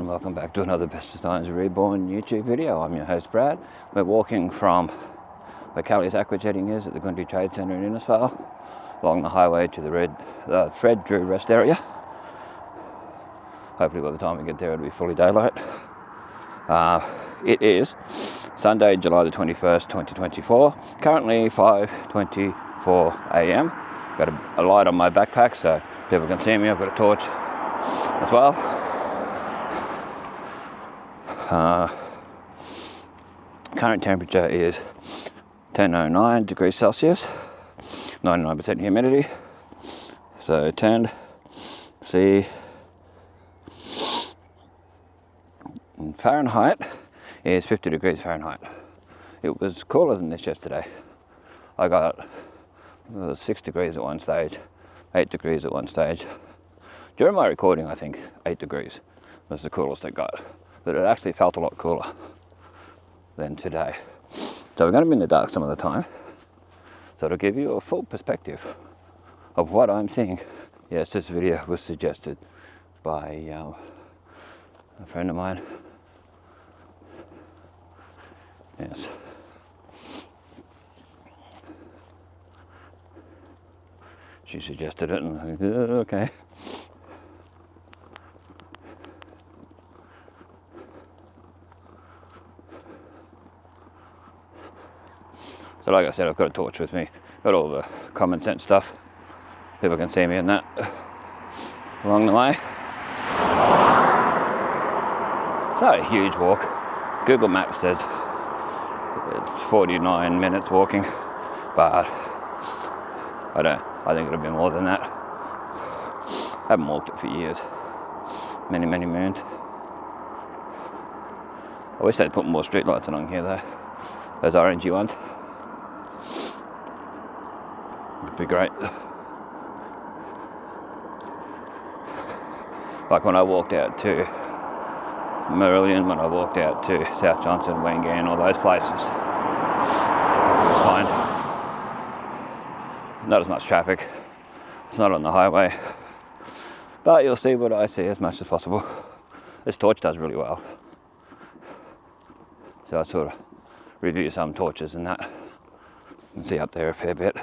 and welcome back to another Bestestimes Reborn YouTube video. I'm your host Brad. We're walking from where Callie's Aqua Jetting is at the Country Trade Centre in Innisfail, along the highway to the Fred Drew rest area. Hopefully by the time we get there it'll be fully daylight. It is Sunday, July the 21st, 2024. Currently 5:24 a.m. Got a light on my backpack so people can see me. I've got a torch as well. Current temperature is 10:09 degrees Celsius, 99% humidity. So 10 C in Fahrenheit is 50 degrees Fahrenheit. It was cooler than this yesterday. I got 6 degrees at one stage, 8 degrees at one stage. During my recording, I think 8 degrees was the coolest it got, but it actually felt a lot cooler than today. So we're going to be in the dark some of the time, so it'll give you a full perspective of what I'm seeing. Yes, this video was suggested by a friend of mine. Yes. She suggested it and I was like, okay. So like I said, I've got a torch with me, got all the common sense stuff. People can see me in that along the way. It's not a huge walk. Google Maps says it's 49 minutes walking, but I think it'll be more than that. I haven't walked it for years. Many moons. I wish they'd put more streetlights along here though. Those orangey ones. Would be great. Like when I walked out to Marillion, when I walked out to South Johnson, Wangan, all those places. It was fine. Not as much traffic. It's not on the highway. But you'll see what I see as much as possible. This torch does really well. So I sort of review some torches and that. You can see up there a fair bit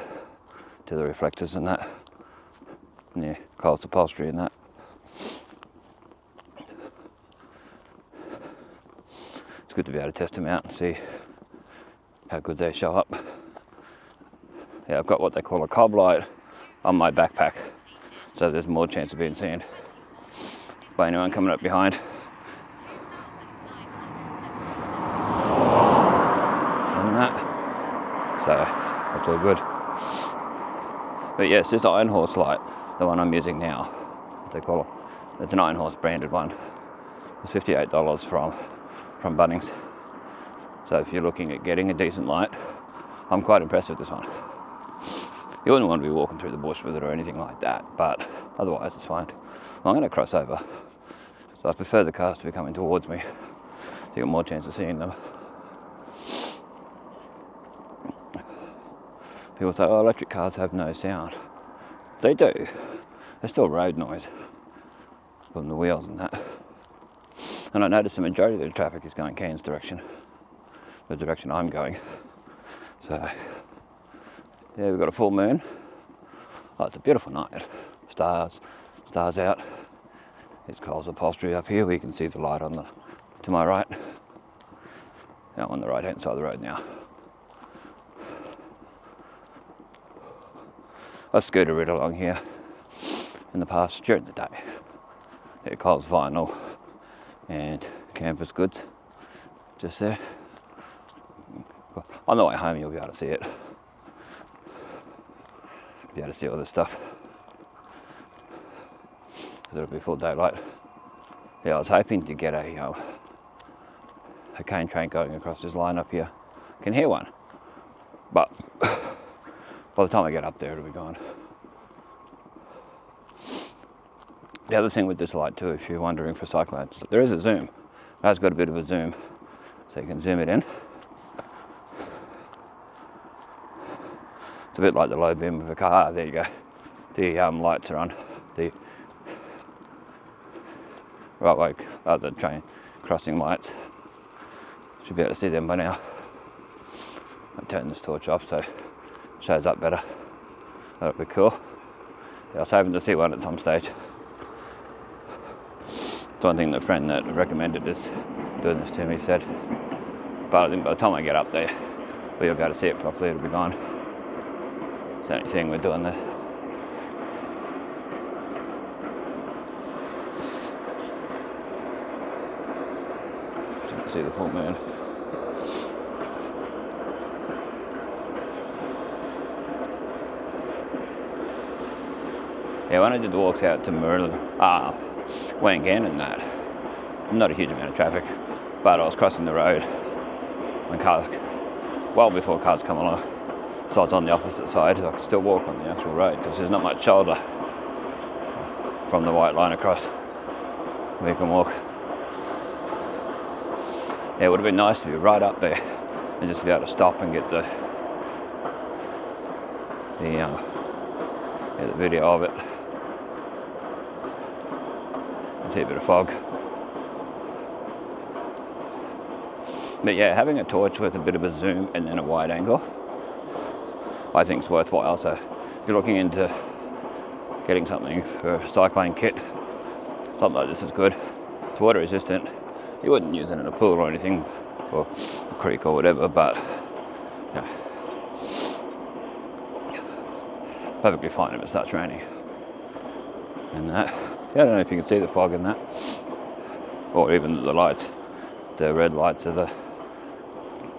to the reflectors and that. And yeah, Coles upholstery and that. It's good to be able to test them out and see how good they show up. Yeah, I've got what they call a cob light on my backpack, so there's more chance of being seen by anyone coming up behind. And that, so that's all good. But yes, this Iron Horse light, the one I'm using now, what they call it, it's an Iron Horse branded one. It's $58 from Bunnings. So if you're looking at getting a decent light, I'm quite impressed with this one. You wouldn't want to be walking through the bush with it or anything like that, but otherwise it's fine. Well, I'm going to cross over, so I prefer the cars to be coming towards me, so you got more chance of seeing them. People say, oh, electric cars have no sound. They do. There's still road noise from the wheels and that. And I notice the majority of the traffic is going Cairns direction, the direction I'm going. So, yeah, we've got a full moon. Oh, it's a beautiful night. Stars out. There's Coles upholstery up here. We can see the light to my right. Now I'm on the right hand side of the road now. I've scooted right along here in the past during the day. Yeah, Coles vinyl and canvas goods just there. On the way home you'll be able to see it. Be able to see all this stuff. Because it'll be full daylight. Yeah, I was hoping to get a cane train going across this line up here. I can hear one. But by the time I get up there it'll be gone. The other thing with this light too, if you're wondering for cyclones, there is a zoom. It has got a bit of a zoom, so you can zoom it in. It's a bit like the low beam of a car. There you go. The lights are on. railway, the train crossing lights. Should be able to see them by now. I'll turn this torch off so it shows up better. That'll be cool. Yeah, I was hoping to see one at some stage. It's one thing the friend that recommended this, doing this to me, said. But I think by the time I get up there, we'll be able to see it properly, it'll be gone. It's the only thing we're doing this. Didn't see the full moon. Yeah, when I did the walks out to Wangan and that, not a huge amount of traffic, but I was crossing the road when cars, well before cars come along, so I was on the opposite side, so I could still walk on the actual road because there's not much shoulder from the white line across where you can walk. Yeah, it would have been nice to be right up there and just be able to stop and get the video of it. See a bit of fog. But yeah, having a torch with a bit of a zoom and then a wide angle, I think is worthwhile. So if you're looking into getting something for a cycling kit, something like this is good. It's water resistant. You wouldn't use it in a pool or anything, or a creek or whatever, but yeah, perfectly fine if it starts raining. And that. Yeah, I don't know if you can see the fog in that, or even the lights, the red lights of the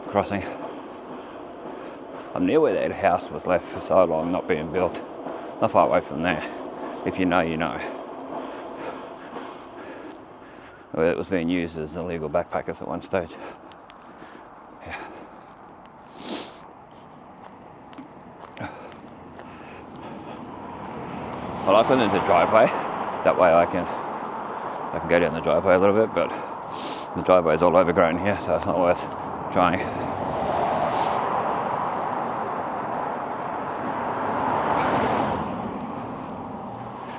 crossing. I'm near where that house was left for so long, not being built. Not far away from there. If you know, you know. Where it was being used as illegal backpackers at one stage. Yeah. I like when there's a driveway. That way I can go down the driveway a little bit, but the driveway is all overgrown here, so it's not worth trying.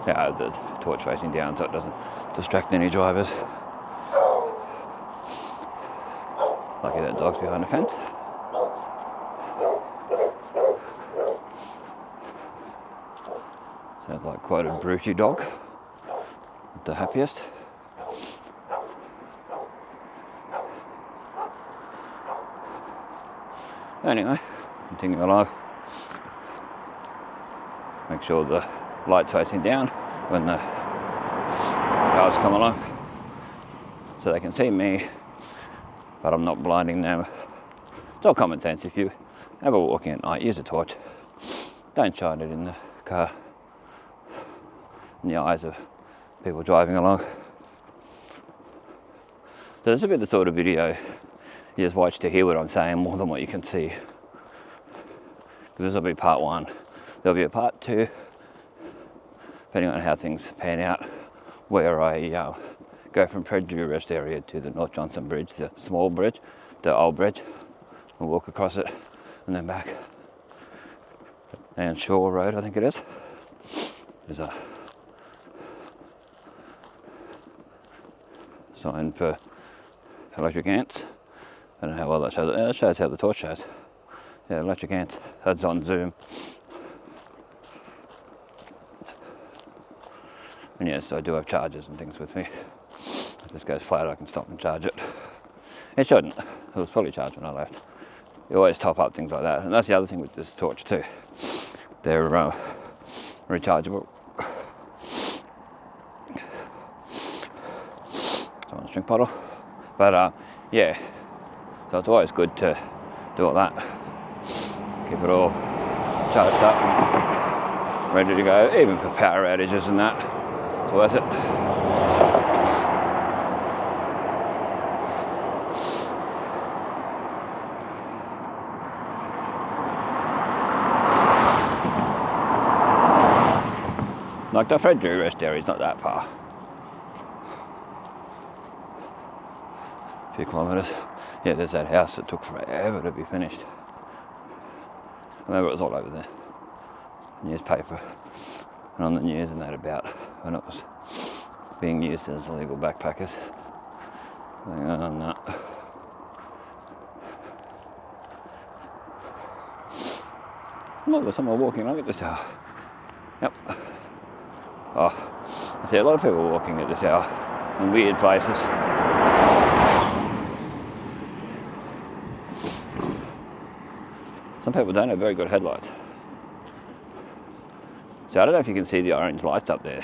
Yeah, I have the torch facing down so it doesn't distract any drivers. Lucky that dog's behind the fence. Sounds like quite a broody dog. The happiest. Anyway, continue along. Make sure the light's facing down when the cars come along so they can see me, but I'm not blinding them. It's all common sense. If you ever walking at night, use a torch. Don't shine it in the car, in the eyes of people driving along. So this will be the sort of video you just watch to hear what I'm saying more than what you can see. Because this will be part one. There'll be a part two, depending on how things pan out, where I go from Predgery Rest area to the North Johnson Bridge, the small bridge, the old bridge, and walk across it and then back. And Shore Road, I think it is. There's a sign for electric ants. I don't know how well that shows. It shows how the torch shows. Yeah, electric ants. That's on zoom. And yes, I do have chargers and things with me. If this goes flat, I can stop and charge it. It shouldn't. It was fully charged when I left. You always top up things like that. And that's the other thing with this torch too. They're rechargeable. Someone's drink bottle. But yeah, so it's always good to do all that. Keep it all charged up and ready to go, even for power outages and that. It's worth it. Like the Predgery Rest area is not that far. A few kilometres. Yeah, there's that house that took forever to be finished. I remember it was all over the newspaper and on the news and that about when it was being used as illegal backpackers. No. Look, there's someone walking along at this hour. Yep. Oh, I see a lot of people walking at this hour in weird places. Some people don't have very good headlights. So I don't know if you can see the orange lights up there.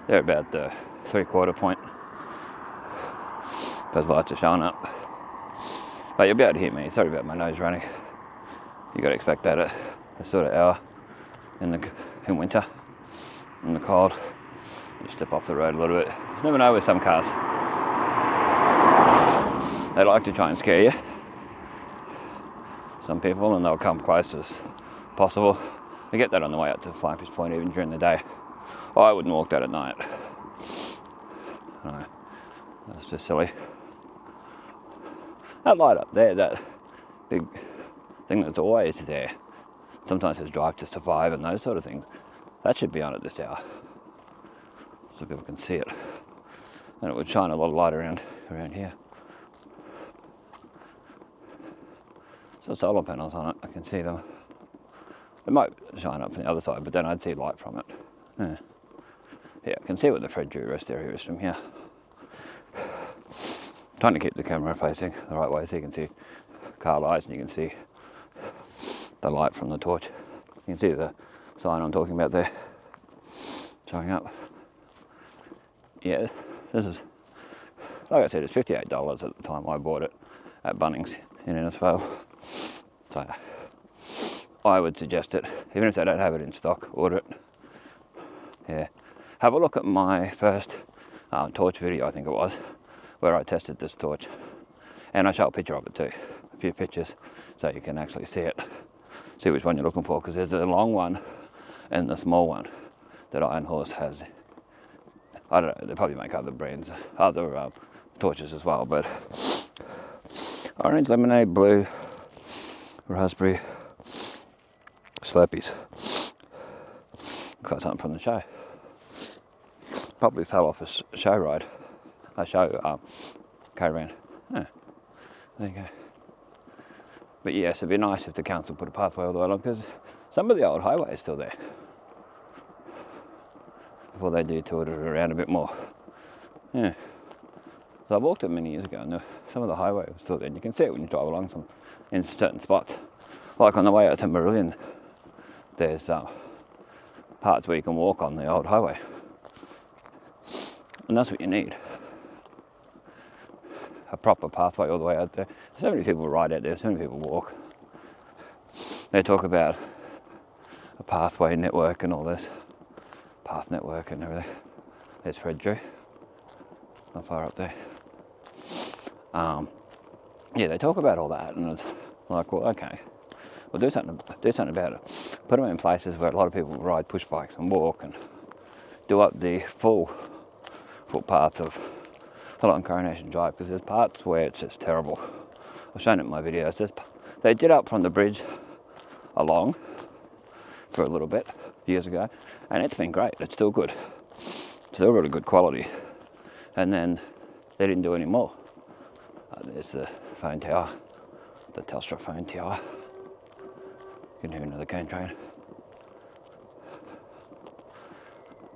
They're about the 3/4 point. Those lights are showing up. But you'll be able to hear me. Sorry about my nose running. You got to expect that at a sort of hour in winter, in the cold. You step off the road a little bit. You never know with some cars. They like to try and scare you. Some people, and they'll come close as possible. I get that on the way up to Flying Fish Point even during the day. Oh, I wouldn't walk that at night. No, that's just silly. That light up there, that big thing that's always there, sometimes says drive to survive and those sort of things, that should be on at this hour so people can see it, and it would shine a lot of light around here. So solar panels on it, I can see them. It might shine up from the other side, but then I'd see light from it. Yeah, I can see what the Fred Drew rest area is from here. I'm trying to keep the camera facing the right way so you can see car lights and you can see the light from the torch. You can see the sign I'm talking about there showing up. Yeah, this is, like I said, it's $58 at the time I bought it at Bunnings in Innisfail. So I would suggest it, even if they don't have it in stock, order it. Yeah, have a look at my first torch video, I think it was, where I tested this torch, and I show a picture of it too, a few pictures, so you can actually see it, see which one you're looking for, because there's the long one and the small one that Iron Horse has. I don't know, they probably make other brands, other torches as well, but orange, lemonade, blue, raspberry, Slurpees. Looks like something from the show. Probably fell off a show ride, a show caravan. Yeah, there you go. But yes, it'd be nice if the council put a pathway all the way along, because some of the old highway is still there. Before they detoured it around a bit more. Yeah. So I walked it many years ago, and some of the highway was still there. And you can see it when you drive along in certain spots. Like on the way out to Marillion, there's parts where you can walk on the old highway. And that's what you need. A proper pathway all the way out there. So many people ride out there, so many people walk. They talk about a pathway network and all this. Path network and everything. There's Fred Drew. Not far up there. Yeah, they talk about all that, and it's like, well, okay, well, do something about it. Put them in places where a lot of people ride push bikes and walk, and do up the full footpath of along Coronation Drive, because there's parts where it's just terrible. I've shown it in my videos. They did up from the bridge along for a little bit years ago, and it's been great. It's still good. Still really good quality. And then they didn't do any more. There's the phone tower, the Telstra phone tower. You can hear another cane train.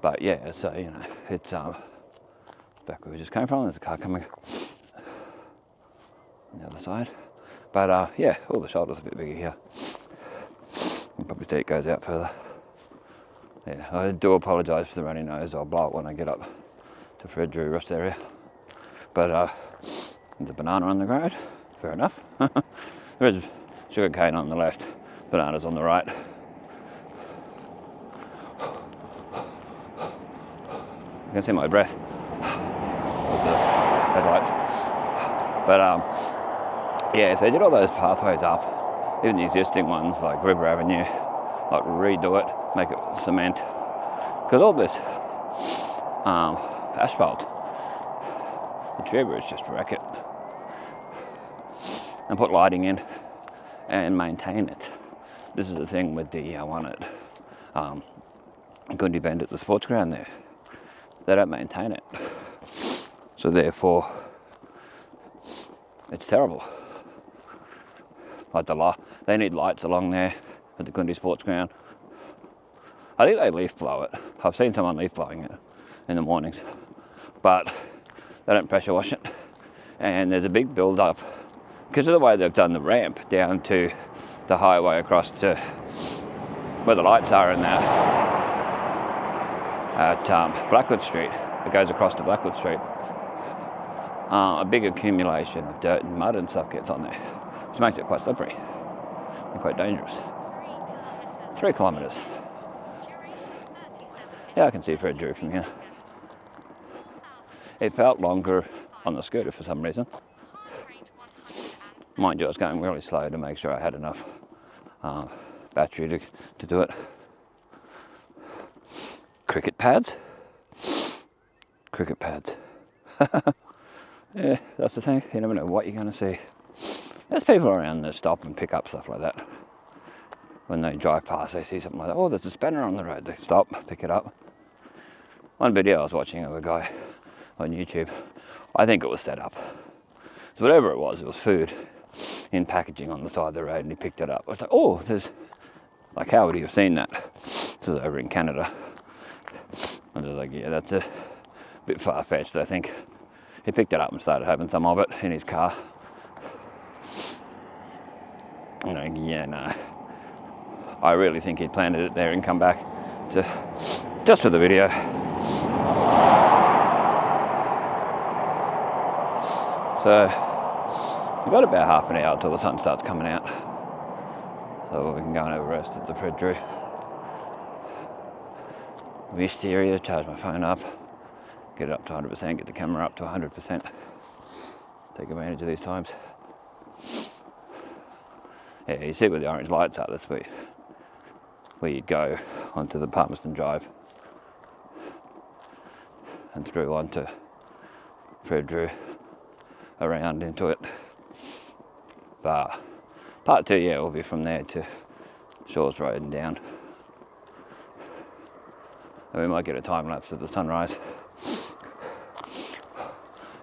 But yeah, so you know, it's back where we just came from. There's a car coming on the other side. But yeah, all the shoulders are a bit bigger here. You can probably see it goes out further. Yeah, I do apologise for the runny nose. I'll blow it when I get up to Fred Drew rest area. But there's a banana on the road. Fair enough. There is sugar cane on the left, bananas on the right. You can see my breath with the headlights. But yeah, if they did all those pathways up, even the existing ones like River Avenue, like redo it, make it cement, because all this asphalt, the tuber is just wreck it, and put lighting in and maintain it. This is the thing with the one at Gundy Bend at the sports ground there. they don't maintain it. So therefore, it's terrible. Like they need lights along there at the Gundi Sports Ground. I think they leaf blow it. I've seen someone leaf blowing it in the mornings, but they don't pressure wash it. And there's a big build up because of the way they've done the ramp down to the highway across to where the lights are and that at Blackwood Street. It goes across to Blackwood Street. A big accumulation of dirt and mud and stuff gets on there, which makes it quite slippery and quite dangerous. 3 kilometres. Yeah, I can see Fred Drew from here. It felt longer on the scooter for some reason. Mind you, I was going really slow to make sure I had enough battery to do it. Cricket pads. Cricket pads. Yeah, that's the thing. You never know what you're going to see. There's people around that stop and pick up stuff like that. When they drive past, they see something like that. Oh, there's a spanner on the road. They stop, pick it up. One video I was watching of a guy on YouTube, I think it was set up. So whatever it was food in packaging on the side of the road, and he picked it up. I was like, oh, there's, like, how would he have seen that? This is over in Canada. I was like, yeah, that's a bit far-fetched, I think. He picked it up and started having some of it in his car. I'm like, yeah, no. I really think he planted it there and come back to just for the video. So we've got about half an hour till the sun starts coming out, so we can go and have a rest at the Fred Drew. Wished area, charge my phone up, get it up to 100%, get the camera up to 100%. Take advantage of these times. Yeah, you see where the orange lights are, that's where you'd go onto the Palmerston Drive and through onto Fred Drew, around into it. But part 2, yeah, will be from there to Shores Road and down. And we might get a time lapse of the sunrise.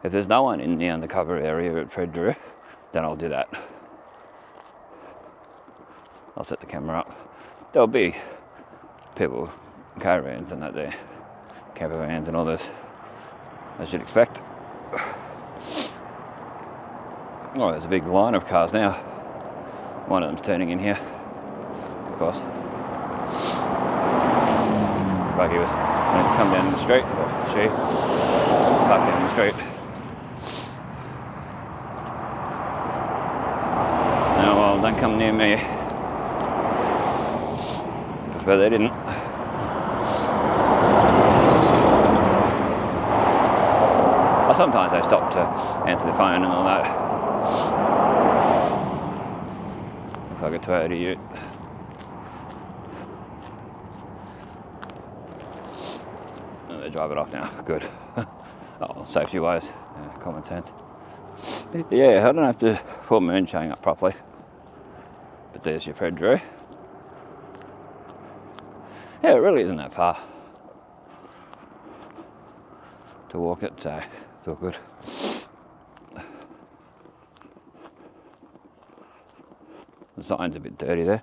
If there's no one in the undercover area at Fred Drew, then I'll do that. I'll set the camera up. There'll be people, caravans and that there, camper vans and all this, as you'd expect. Oh, there's a big line of cars now. One of them's turning in here, of course. Like he was going to come down the street, or she, park down the street. No, well, don't come near me. Prefer they didn't. Well, sometimes they stop to answer the phone and all that. Looks like a Toyota Ute. Oh, they drive it off now. Good. Oh, safety wise, yeah, common sense. Yeah, I don't have the full moon showing up properly. But there's your Fred Drew. Yeah, it really isn't that far to walk it, so it's all good. The sign's a bit dirty there.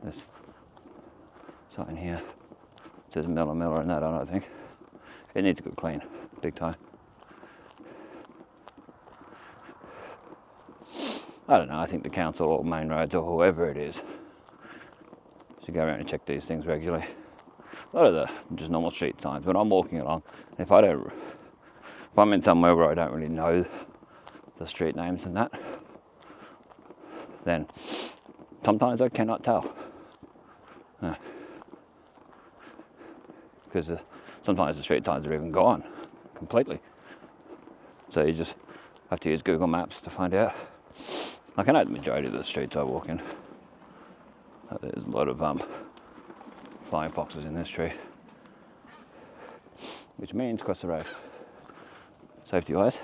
There's a sign here. It says Miller and that on it, I think. It needs a good clean, big time. I don't know, I think the council or Main Roads or whoever it is should go around and check these things regularly. A lot of the just normal street signs, when I'm walking along, if I'm in somewhere where I don't really know the street names and that, then sometimes I cannot tell. Because sometimes the street signs are even gone completely. So you just have to use Google Maps to find out. I can know the majority of the streets I walk in. There's a lot of flying foxes in this tree, which means cross the road. Safety wise.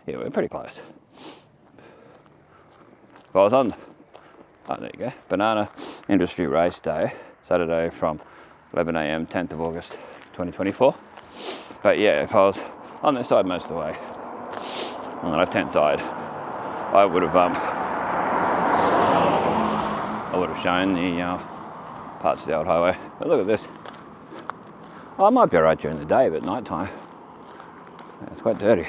Yeah, we're pretty close. If I was on, oh, there you go, Banana Industry Race Day, Saturday from 11 a.m. 10th of August 2024. But yeah, if I was on this side most of the way, on the left-hand side, I would have shown the parts of the old highway. But look at this. Oh, I might be alright during the day, but night time, it's quite dirty.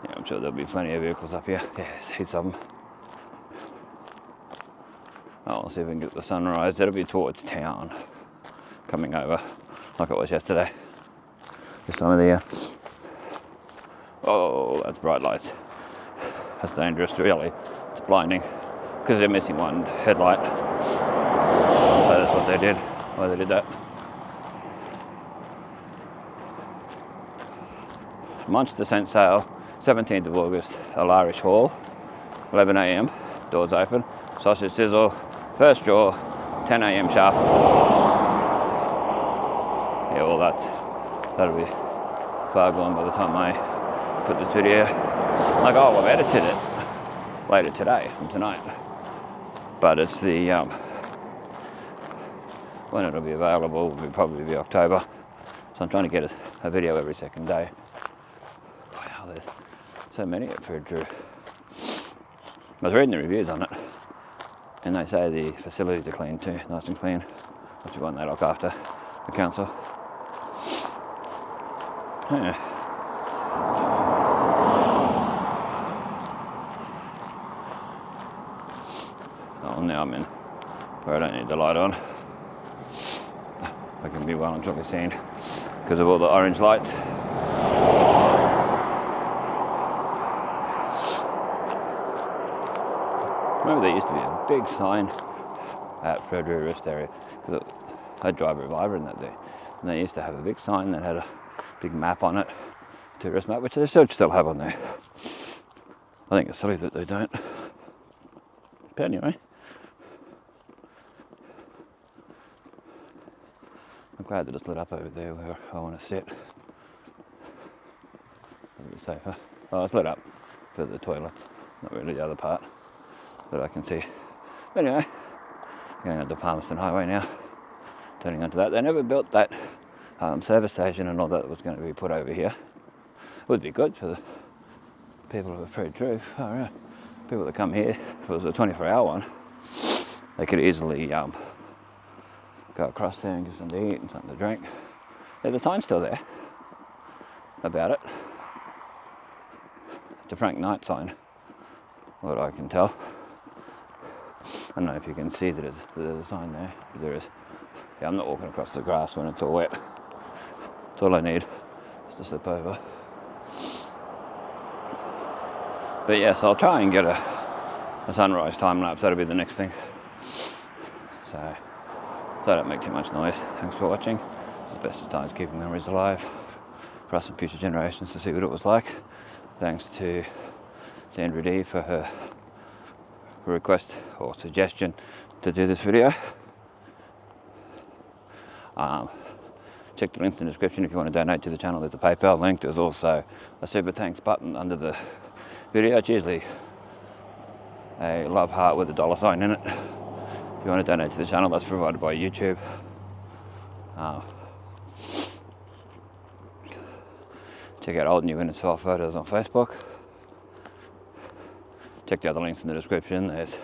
Yeah, I'm sure there'll be plenty of vehicles up here. Yeah, there's heaps of them. Oh, we'll see if we can get the sunrise. That'll be towards town, coming over, like it was yesterday. This time of the year. Oh, that's bright lights. That's dangerous, really. It's blinding, because they're missing one headlight. So that's what they did, why they did that. Monster scent sale, 17th of August, Alarish Hall, 11 a.m, doors open, sausage sizzle, first draw, 10 a.m. sharp. Yeah, well that'll be far gone by the time I put this video. Like, oh, I've edited it later today and tonight, but it's the when it'll be available will probably be October. So I'm trying to get a video every second day. Wow, there's so many at Fred Drew. I was reading the reviews on it, and they say the facilities are clean too, nice and clean. That's the one they look after, the council. Yeah. Oh, now I'm in where I don't need the light on. I can be well and truly seen because of all the orange lights. Remember, there used to be a big sign at Fred Drew Rest area, because I drive Reviver in that day, and they used to have a big sign that had a big map on it, tourist map, which they should still have on there. I think it's silly that they don't. But anyway, I'm glad that it's lit up over there where I want to sit. A bit safer. Oh, it's lit up for the toilets, not really the other part that I can see. But anyway, going on to Palmerston Highway now, turning onto that. They never built that service station and all that was going to be put over here. It would be good for the people of Fred Drew. Oh, yeah. People that come here, if it was a 24-hour one, they could easily go across there and get something to eat and something to drink. Yeah, the sign's still there about it. It's a Frank Knight sign, what I can tell. I don't know if you can see that there's a sign there. There is. Yeah, I'm not walking across the grass when it's all wet. That's all I need, is to slip over. But yes, I'll try and get a sunrise time lapse. That'll be the next thing. So I don't make too much noise. Thanks for watching. It's the best of times keeping memories alive for us and future generations to see what it was like. Thanks to Sandra D for her request or suggestion to do this video. Check the links in the description if you want to donate to the channel. There's a PayPal link. There's also a super thanks button under the video. It's usually a love heart with a $sign in it. If you want to donate to the channel, that's provided by YouTube. Check out old new Innisfail photos on Facebook. Check the other links in the description. There's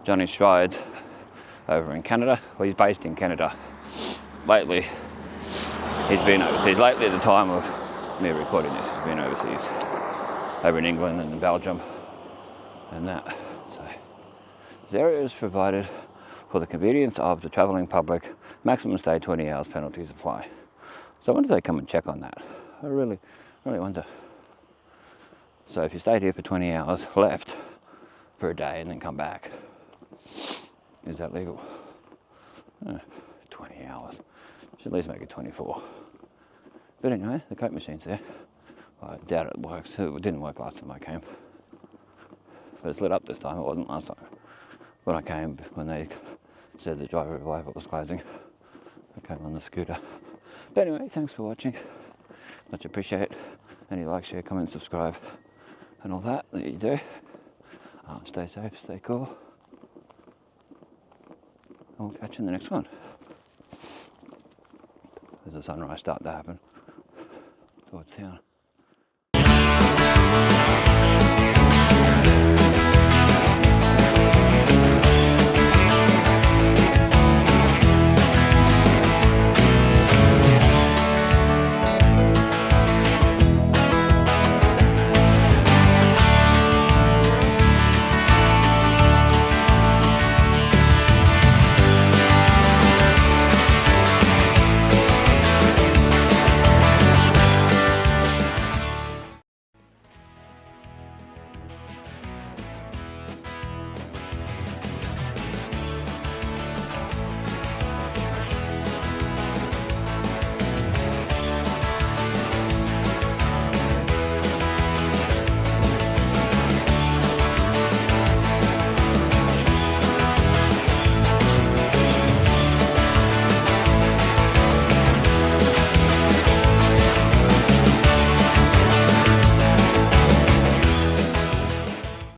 Johnny Strides over in Canada. Well, he's based in Canada. Lately, he's been overseas. Lately, at the time of me recording this, he's been overseas. Over in England and in Belgium and that. So, this area is provided for the convenience of the travelling public. Maximum stay 20 hours, penalties apply. So when do they come and check on that? I really wonder. So if you stayed here for 20 hours, left for a day and then come back, is that legal? 20 hours. Should at least make it 24. But anyway, the Coke machine's there. Well, I doubt it works. It didn't work last time I came. But it's lit up this time. It wasn't last time. When I came, when they said the driver revival was closing, I came on the scooter. But anyway, thanks for watching. Much appreciate any like, share, comment, subscribe, and all that you do. Stay safe, stay cool. I'll catch you in the next one. There's the sunrise start to happen towards town.